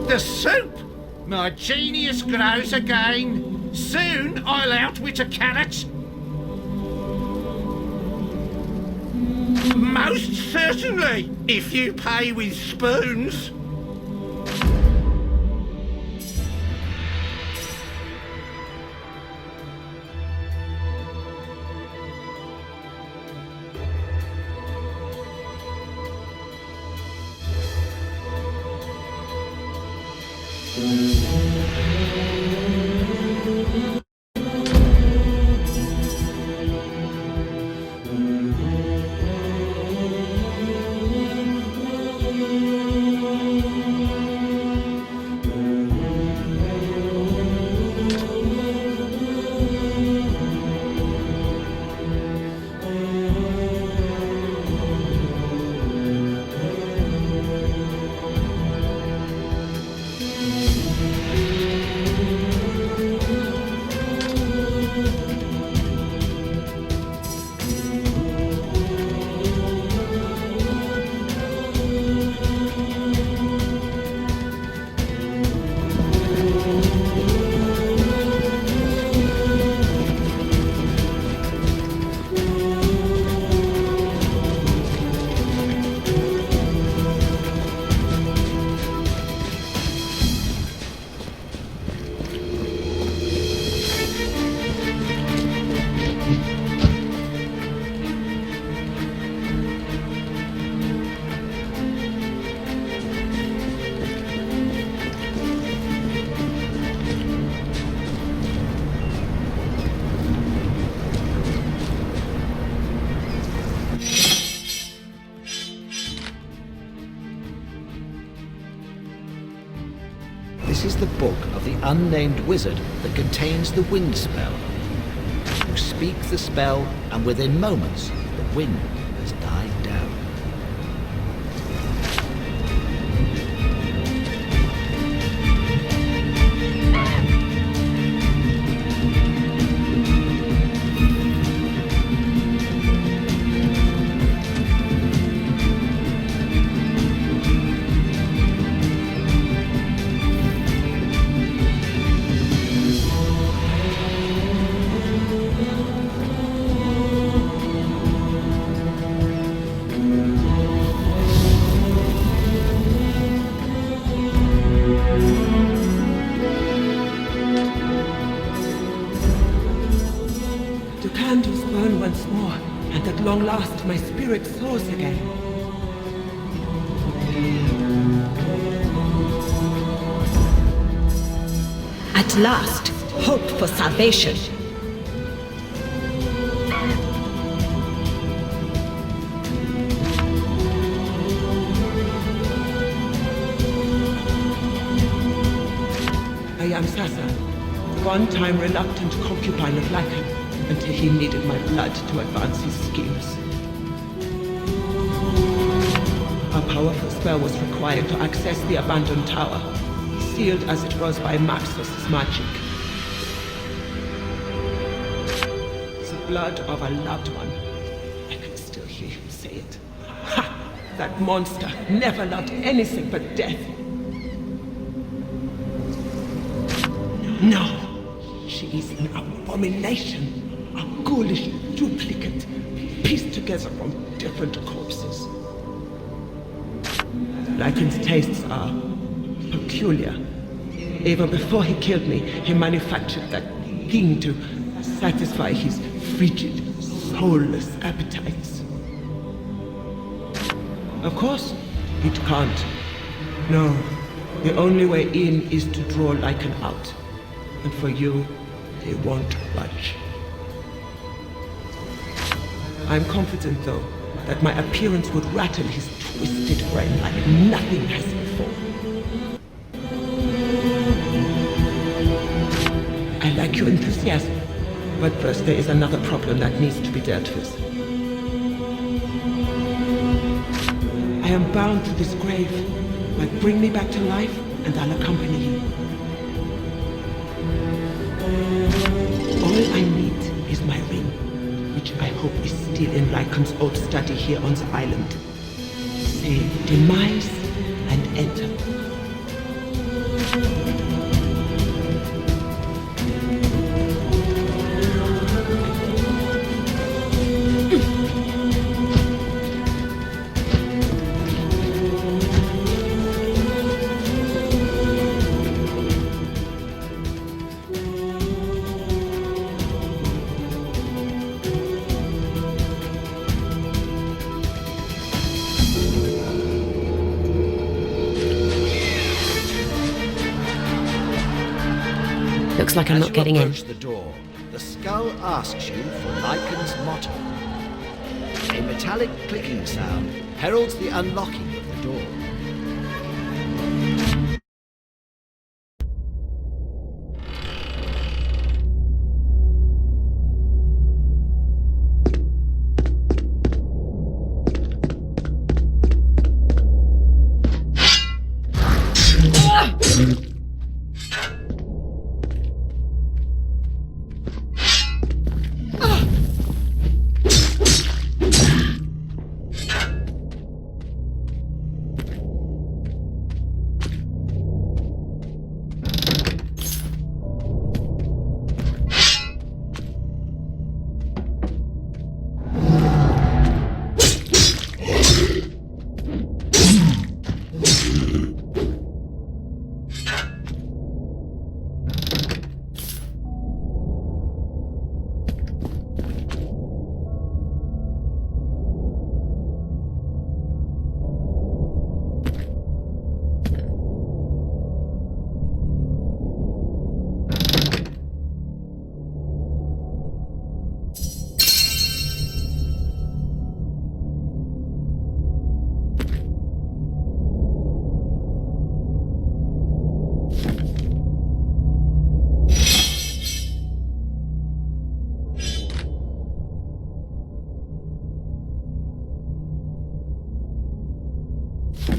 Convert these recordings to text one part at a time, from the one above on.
The soup! My genius grows again. Soon I'll outwit a carrot. Most certainly, if you pay with spoons. This is the book of the unnamed wizard that contains the wind spell. You speak the spell, and within moments, the wind has died down. The candles burn once more, and at long last my spirit soars again. At last, hope for salvation. I am Sasa, one-time reluctant concubine of Lycan, until he needed my blood to advance his schemes. A powerful spell was required to access the abandoned tower, sealed as it was by Maxos' magic. The blood of a loved one. I can still hear him say it. Ha! That monster never loved anything but death. No! She is an abomination. A ghoulish duplicate, pieced together from different corpses. Lycan's tastes are peculiar. Even before he killed me, he manufactured that thing to satisfy his frigid, soulless appetites. Of course, it can't. No, the only way in is to draw Lycan out. And for you, they won't budge. I'm confident, though, that my appearance would rattle his twisted brain like nothing has before. I like your enthusiasm, but first there is another problem that needs to be dealt with. I am bound to this grave, but bring me back to life and I'll accompany you. All I need is my ring, which I hope is still in Lycan's old study here on the island. Say demise and enter. Looks like I'm As not you getting in. approach the door, the skull asks you for Lycan's motto. A metallic clicking sound heralds the unlocking of the door.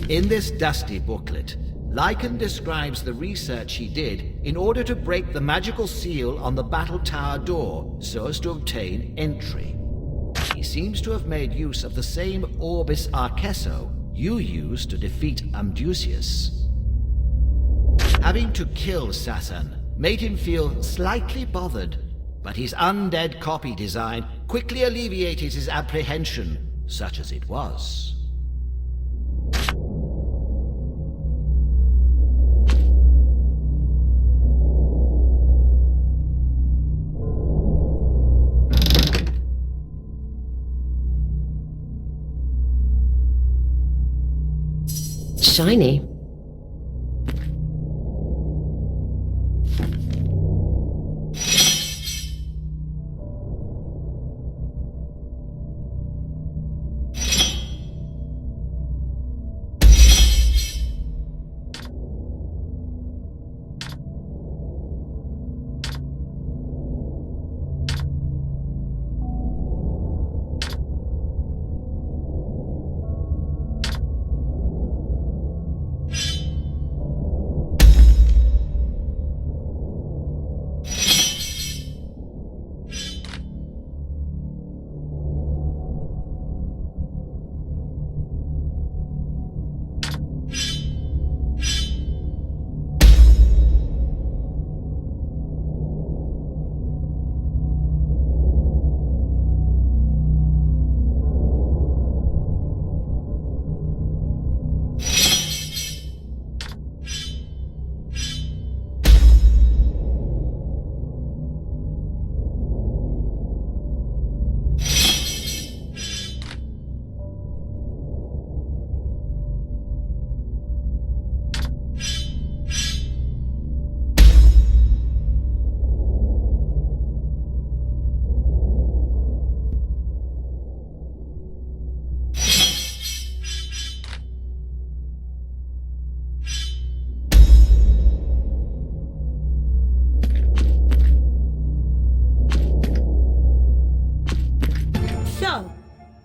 In this dusty booklet, Lycan describes the research he did in order to break the magical seal on the battle tower door so as to obtain entry. He seems to have made use of the same Orbis Arcesso you used to defeat Amdusius. Having to kill Sassan made him feel slightly bothered, but his undead copy design quickly alleviated his apprehension, such as it was. Shiny.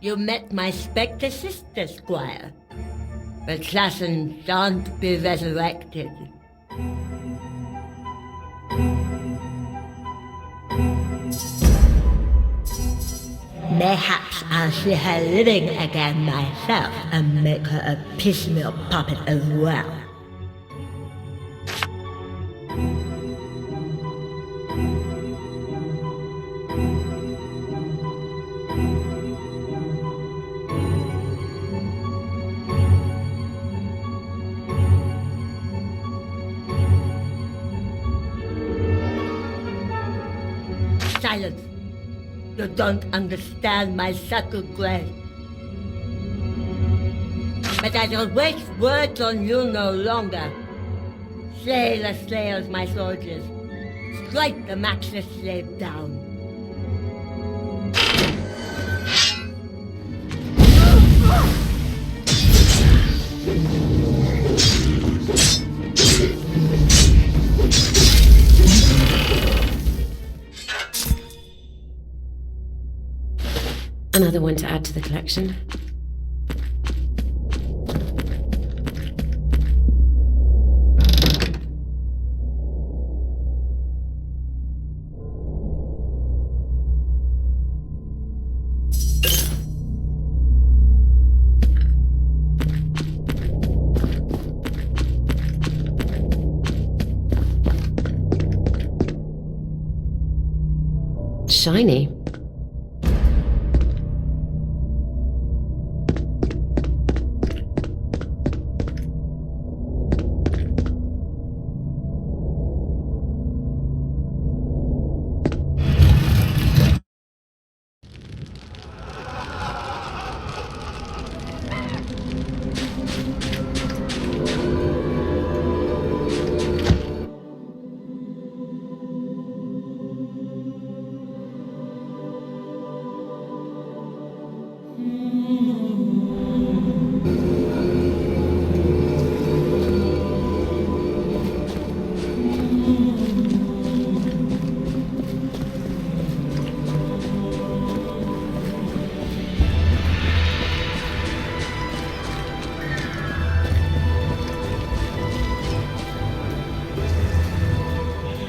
You met my spectre sister, Squire. But Sassan shan't be resurrected. Mayhaps I'll see her living again myself and make her a piecemeal puppet as well. Silence. You don't understand my subtle grace. But I shall waste words on you no longer. Slay the slayers, my soldiers. Strike the matchless slave down. Another one to add to the collection. Shiny.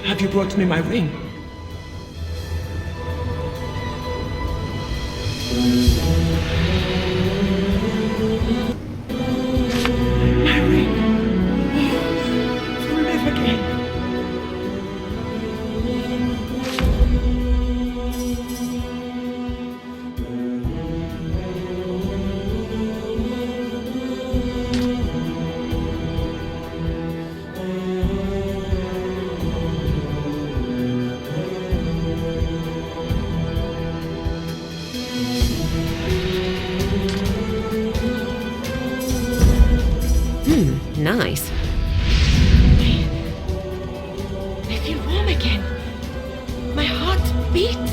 Have you brought me my ring? My ring! To live again! Nice. I feel warm again. My heart beats.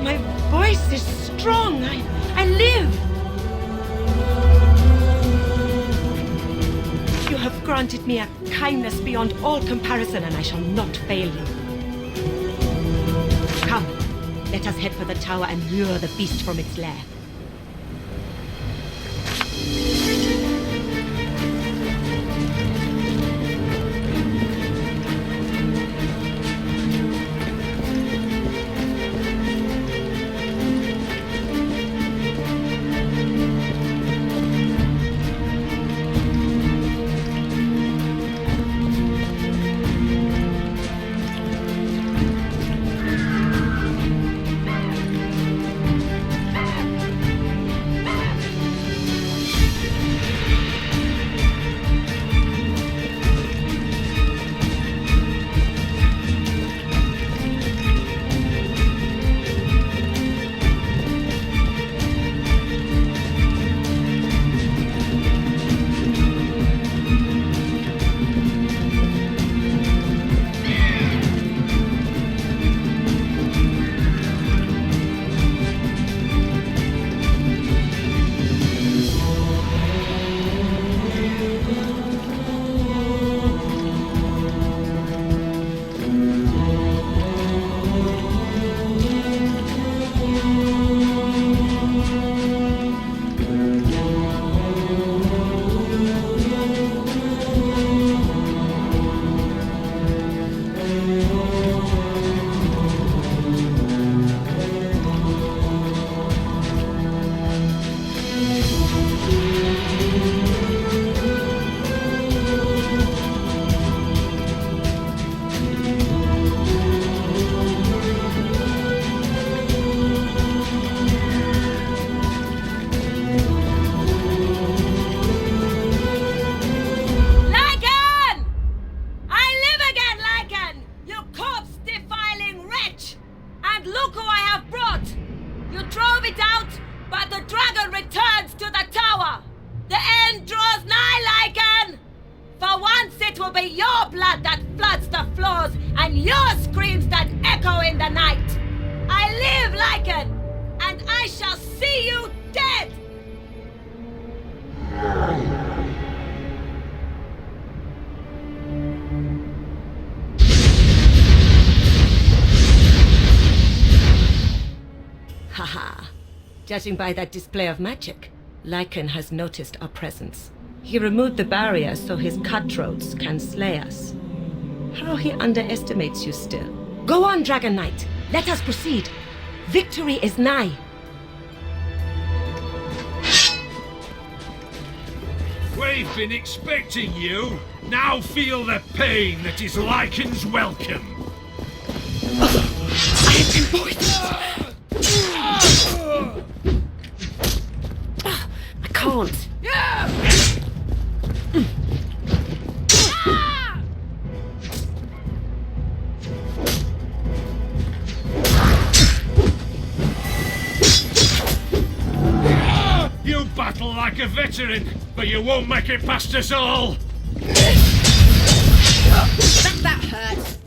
My voice is strong. I live. You have granted me a kindness beyond all comparison, and I shall not fail you. Come, let us head for the tower and lure the beast from its lair. your screams that echo in the night. I live, Lycan, and I shall see you dead! Haha. Judging by that display of magic, Lycan has noticed our presence. He removed the barrier so his cutthroats can slay us. How he underestimates you still. Go on, Dragon Knight. Let us proceed. Victory is nigh. We've been expecting you. Now feel the pain that is Lycan's welcome. I have been poisoned. I can't. You battle like a veteran, but you won't make it past us all. That hurt.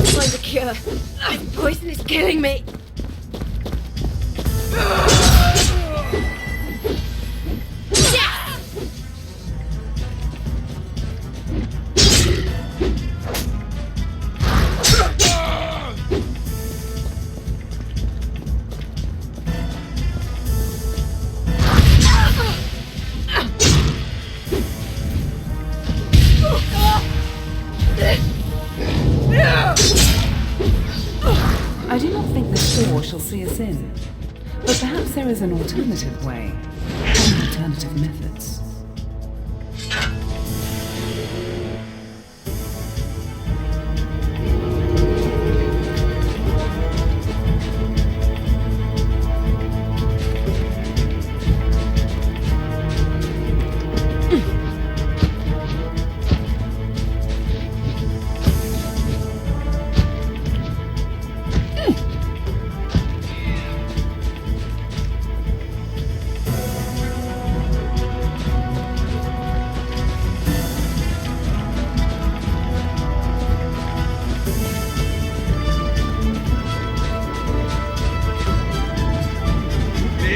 Find a cure. This poison is killing me. I do not think this door shall see us in, but perhaps there is an alternative way, and alternative methods.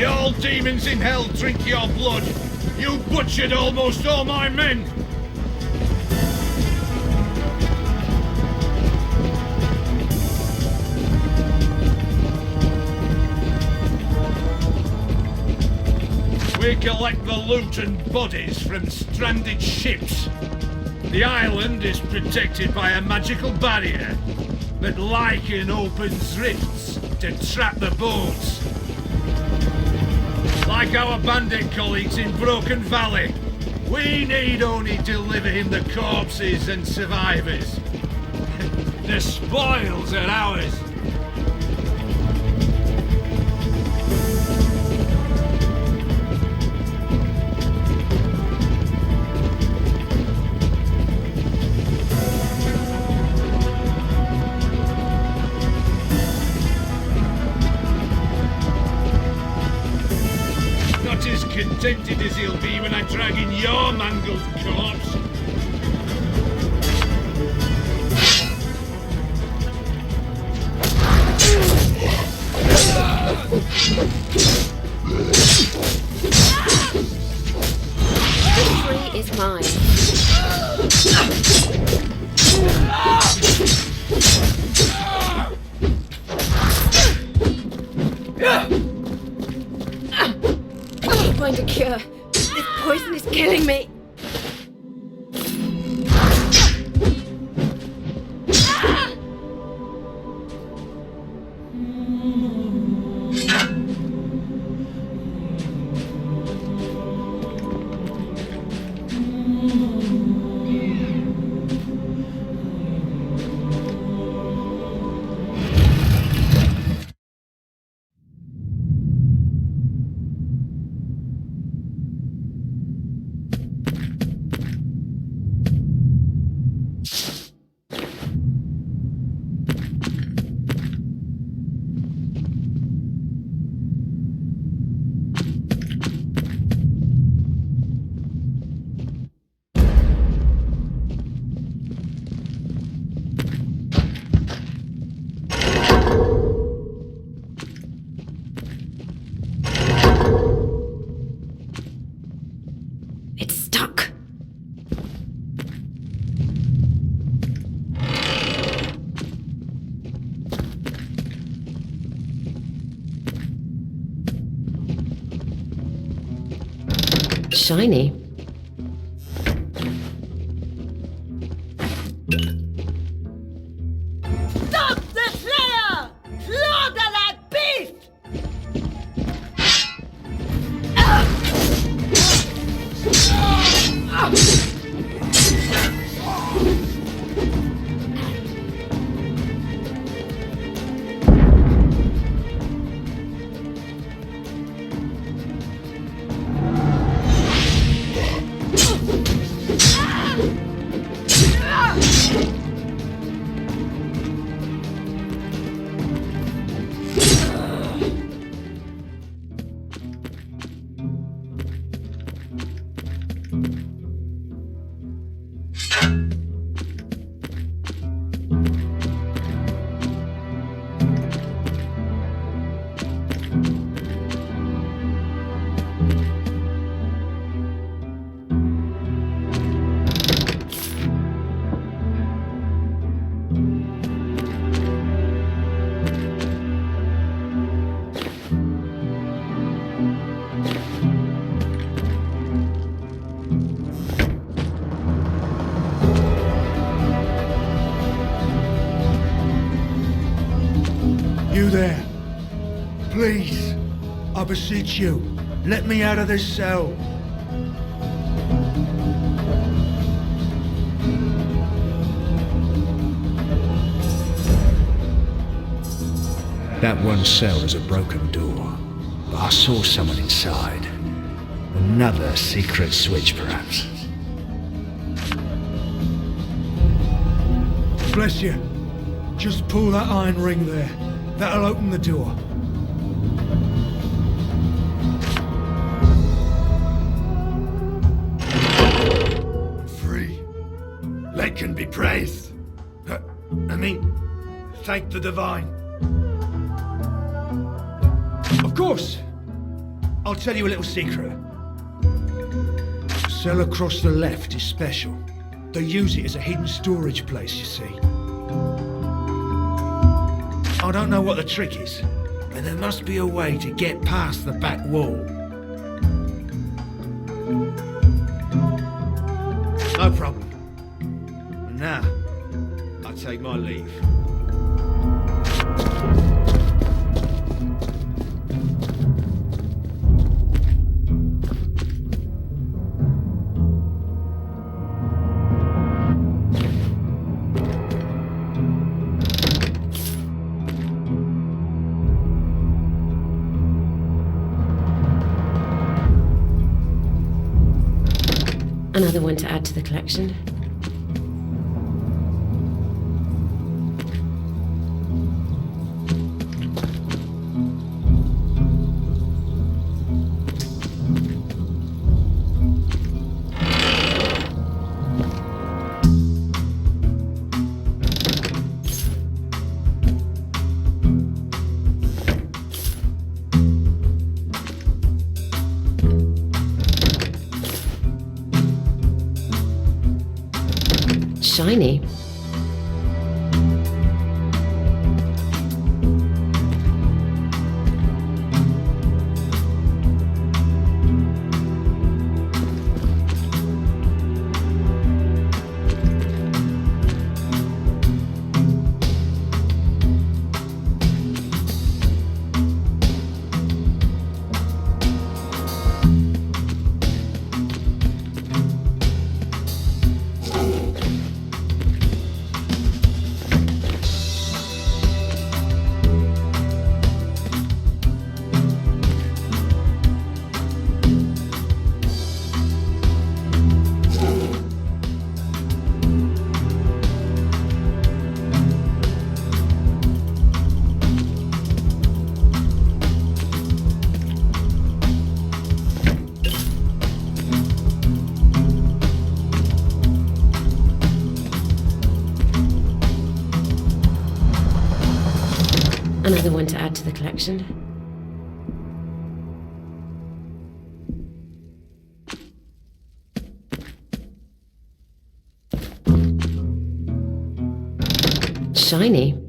All demons in hell drink your blood. You butchered almost all my men. We collect the loot and bodies from stranded ships. The island is protected by a magical barrier, but Lycan opens rifts to trap the boats. Like our bandit colleagues in Broken Valley, we need only deliver him the corpses and survivors. The spoils are ours. As contented as he'll be when I drag in your mangled corpse. Victory is mine. Find a cure. This poison is killing me. Shiny. Stop the Slayer! Slaughter that beast! You there. Please, I beseech you, let me out of this cell. That one cell has a broken door, but I saw someone inside. Another secret switch, perhaps. Bless you. Just pull that iron ring there. That'll open the door. Free. Lycan be praised. Thank the divine. Of course. I'll tell you a little secret. The cell across the left is special. They use it as a hidden storage place, you see. I don't know what the trick is, but there must be a way to get past the back wall. No problem. And now, I take my leave. Another one to add to the collection. Shiny. Another one to add to the collection. Shiny.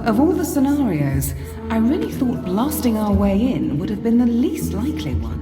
Of all the scenarios, I really thought blasting our way in would have been the least likely one.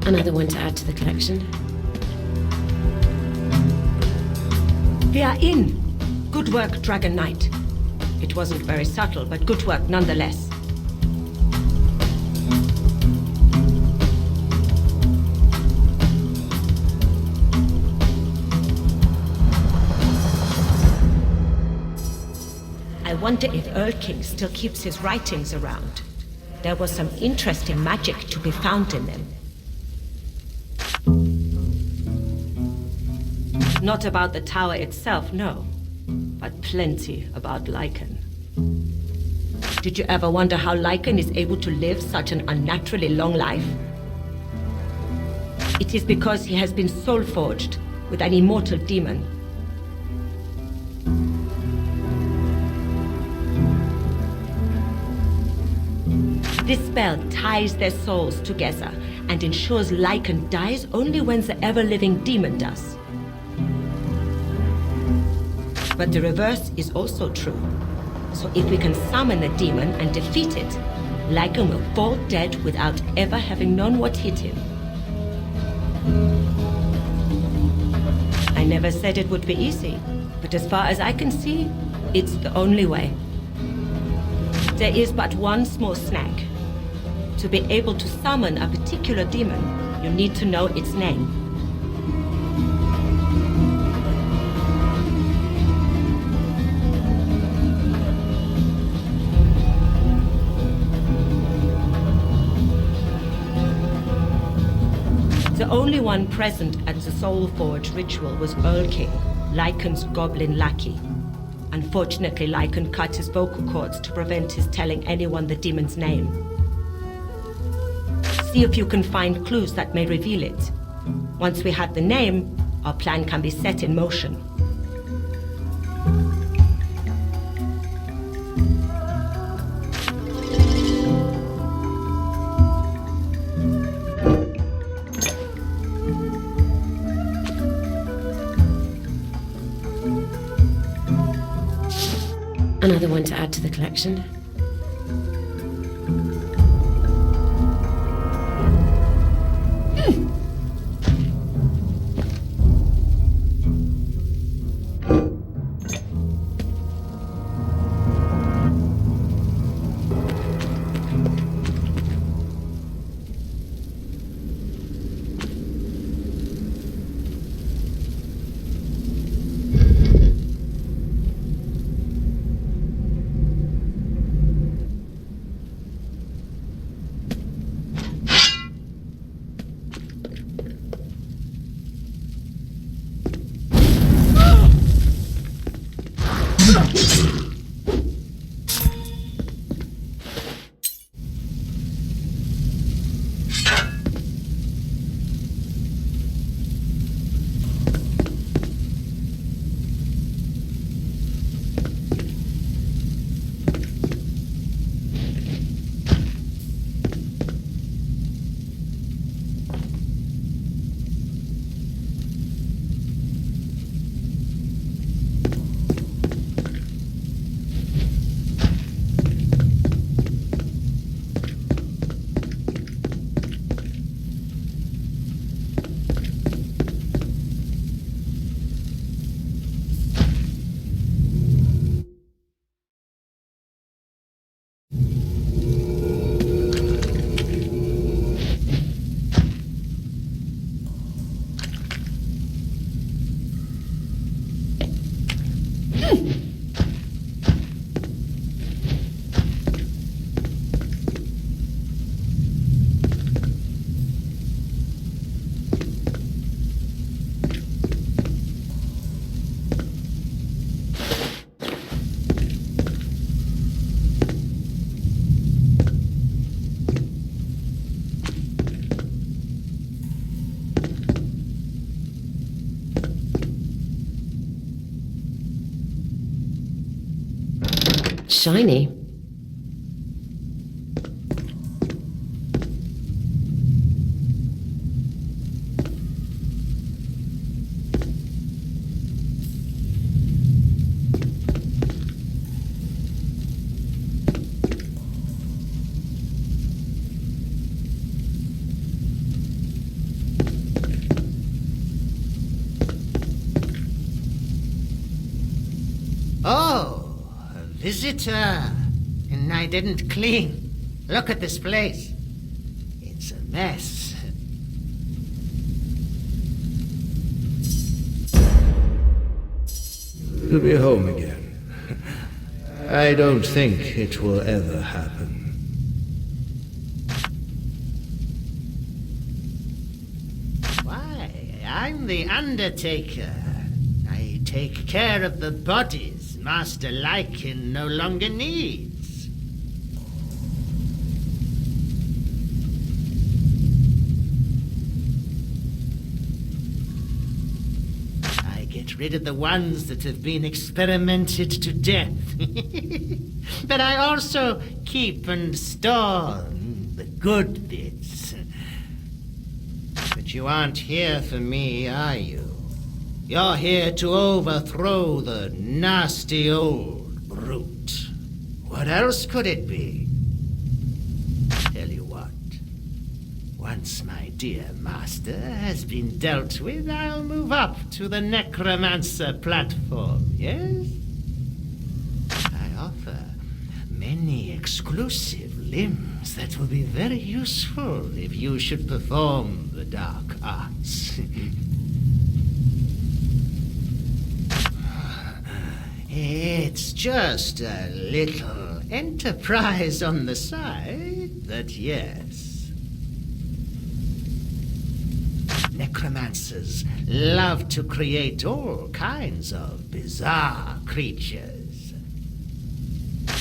Another one to add to the collection. We are in. Good work, Dragon Knight. It wasn't very subtle, but good work nonetheless. I wonder if Earl King still keeps his writings around. There was some interesting magic to be found in them. Not about the tower itself, no. But plenty about Lycan. Did you ever wonder how Lycan is able to live such an unnaturally long life? It is because he has been soul-forged with an immortal demon. This spell ties their souls together and ensures Lycan dies only when the ever-living demon does. But the reverse is also true. So if we can summon the demon and defeat it, Lycan will fall dead without ever having known what hit him. I never said it would be easy, but as far as I can see, it's the only way. There is but one small snag. To be able to summon a particular demon, you need to know its name. The only one present at the Soul Forge ritual was Earl King, Lycan's goblin lackey. Unfortunately, Lycan cut his vocal cords to prevent his telling anyone the demon's name. See if you can find clues that may reveal it. Once we have the name, our plan can be set in motion. Another one to add to the collection. Shiny. Oh, a visitor. And I didn't clean. Look at this place. It's a mess. To be home again. I don't think it will ever happen. Why, I'm the Undertaker. I take care of the bodies Master Lycan no longer needs. I get rid of the ones that have been experimented to death. But I also keep and store the good bits. But you aren't here for me, are you? You're here to overthrow the nasty old brute. What else could it be? Tell you what. Once my dear master has been dealt with, I'll move up to the necromancer platform, yes? I offer many exclusive limbs that will be very useful if you should perform the dark arts. It's just a little enterprise on the side, but yes. Necromancers love to create all kinds of bizarre creatures.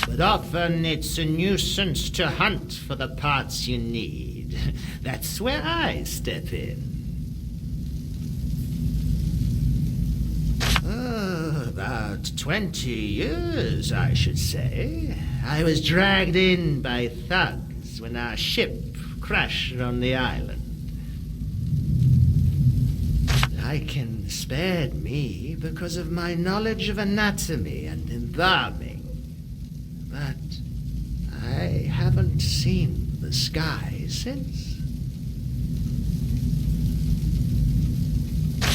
But often it's a nuisance to hunt for the parts you need. That's where I step in. About 20 years, I should say. I was dragged in by thugs when our ship crashed on the island. Lycan spared me because of my knowledge of anatomy and embalming. But I haven't seen the sky since.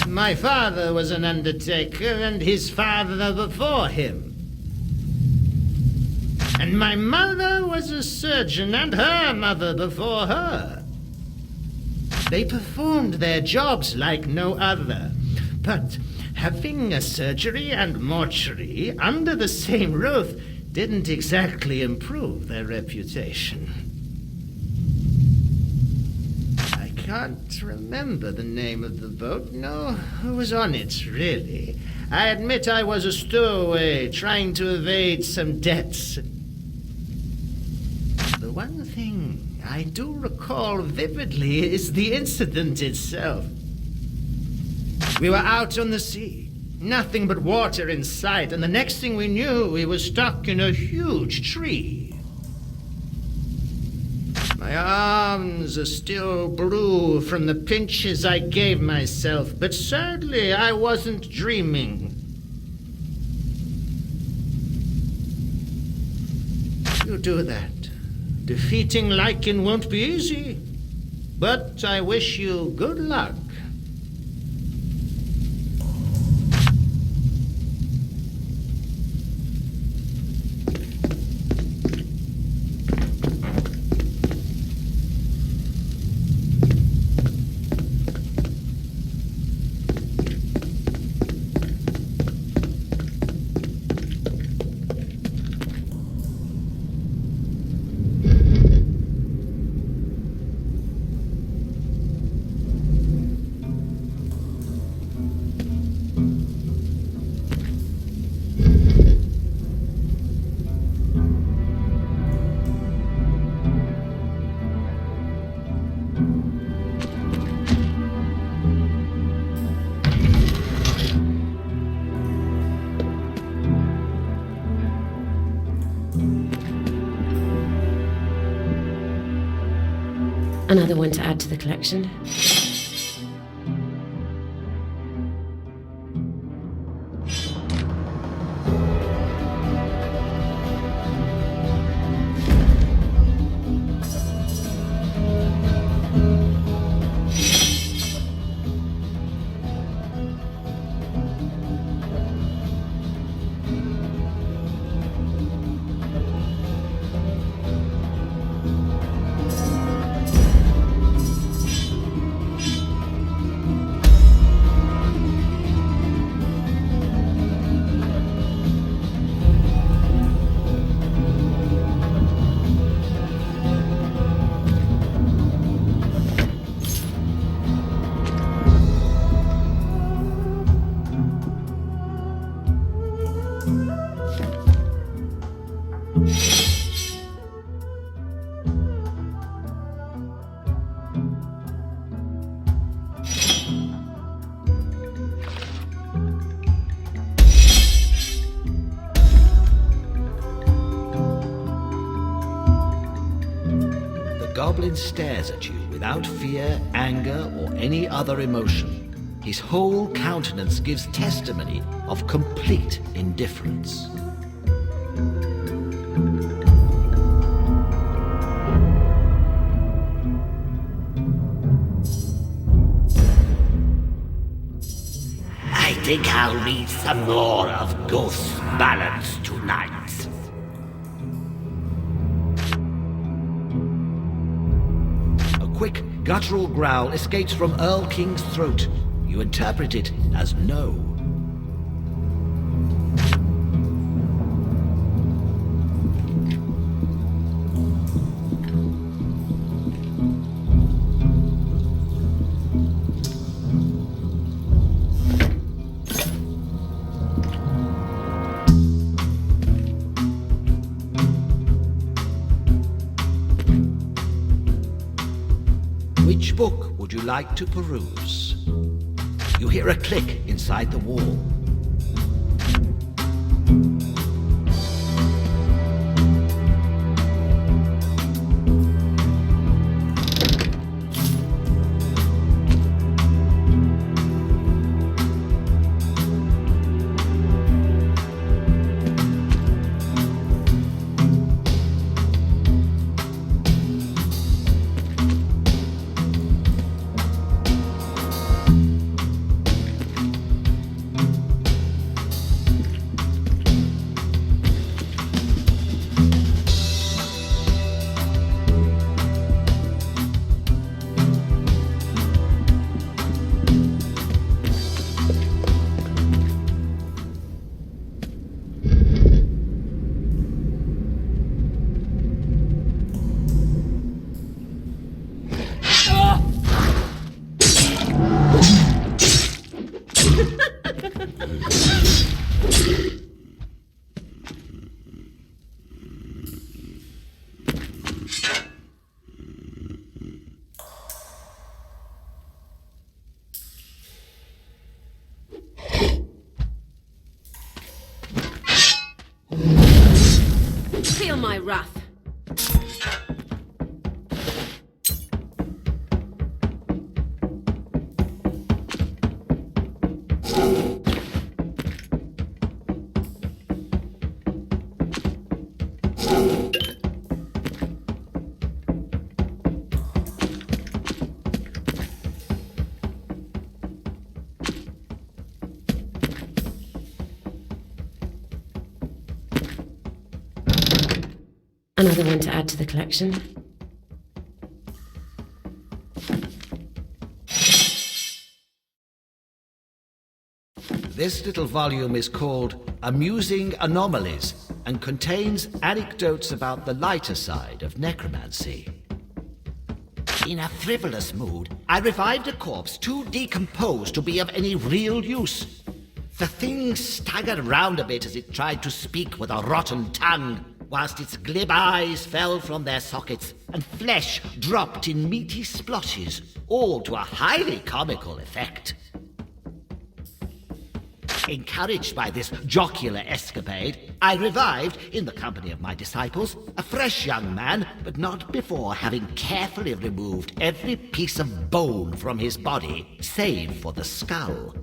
My father was an undertaker, and his father before him. And my mother was a surgeon, and her mother before her. They performed their jobs like no other. But having a surgery and mortuary under the same roof didn't exactly improve their reputation. I can't remember the name of the boat, nor who was on it, really. I admit I was a stowaway trying to evade some debts. The one thing I do recall vividly is the incident itself. We were out on the sea, nothing but water in sight, and the next thing we knew, we were stuck in a huge tree. My arms are still blue from the pinches I gave myself, but sadly I wasn't dreaming. You do that. Defeating Lycan won't be easy, but I wish you good luck. Another one to add to the collection. Goblin stares at you without fear, anger, or any other emotion. His whole countenance gives testimony of complete indifference. I think I'll read some more of Ghost's ballads tonight. A quick, guttural growl escapes from Earl King's throat. You interpret it as no. Which book would you like to peruse? You hear a click inside the wall. Feel my wrath. Another one to add to the collection. This little volume is called Amusing Anomalies and contains anecdotes about the lighter side of necromancy. In a frivolous mood, I revived a corpse too decomposed to be of any real use. The thing staggered round a bit as it tried to speak with a rotten tongue, whilst its glib eyes fell from their sockets and flesh dropped in meaty splotches, all to a highly comical effect. Encouraged by this jocular escapade, I revived, in the company of my disciples, a fresh young man, but not before having carefully removed every piece of bone from his body, save for the skull.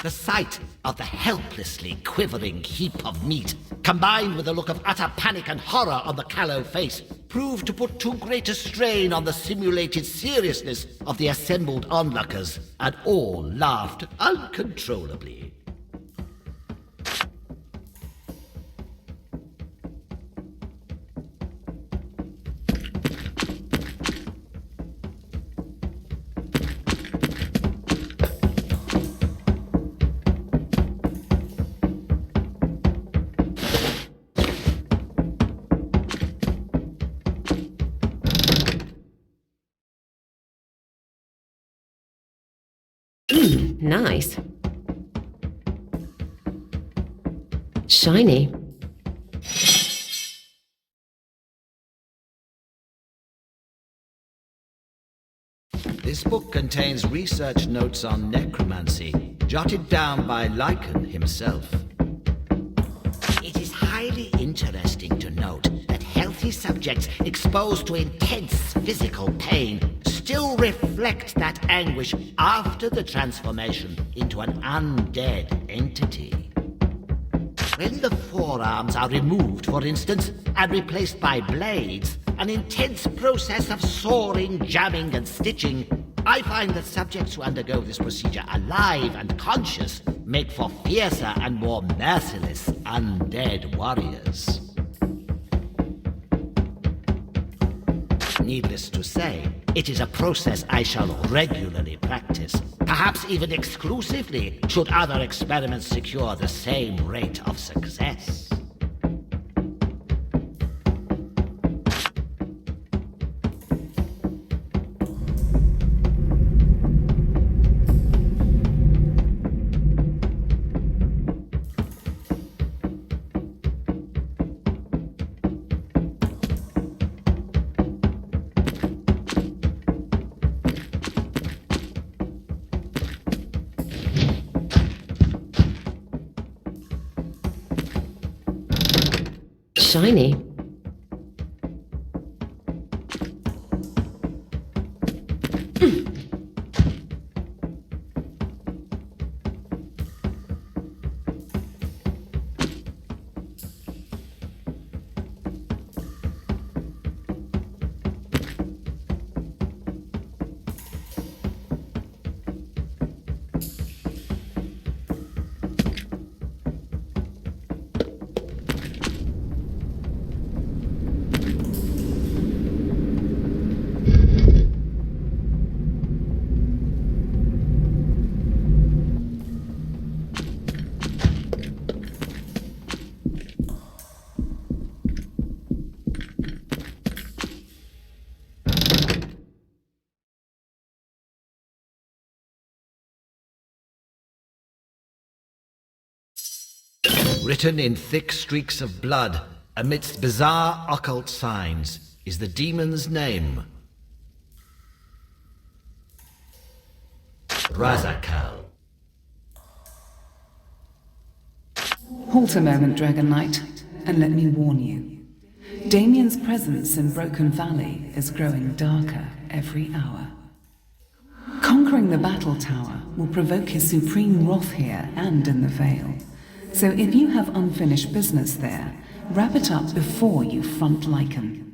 The sight of the helplessly quivering heap of meat, combined with a look of utter panic and horror on the callow face, proved to put too great a strain on the simulated seriousness of the assembled onlookers, and all laughed uncontrollably. Nice. Shiny. This book contains research notes on necromancy, jotted down by Lycan himself. It is highly interesting to note that healthy subjects exposed to intense physical pain still reflect that anguish after the transformation into an undead entity. When the forearms are removed, for instance, and replaced by blades, an intense process of sawing, jamming, and stitching, I find that subjects who undergo this procedure alive and conscious make for fiercer and more merciless undead warriors. Needless to say, it is a process I shall regularly practice, perhaps even exclusively, should other experiments secure the same rate of success. Shiny. Written in thick streaks of blood, amidst bizarre occult signs, is the demon's name. Razakal. Halt a moment, Dragon Knight, and let me warn you. Damien's presence in Broken Valley is growing darker every hour. Conquering the battle tower will provoke his supreme wrath here and in the Vale. So if you have unfinished business there, wrap it up before you front Lycan.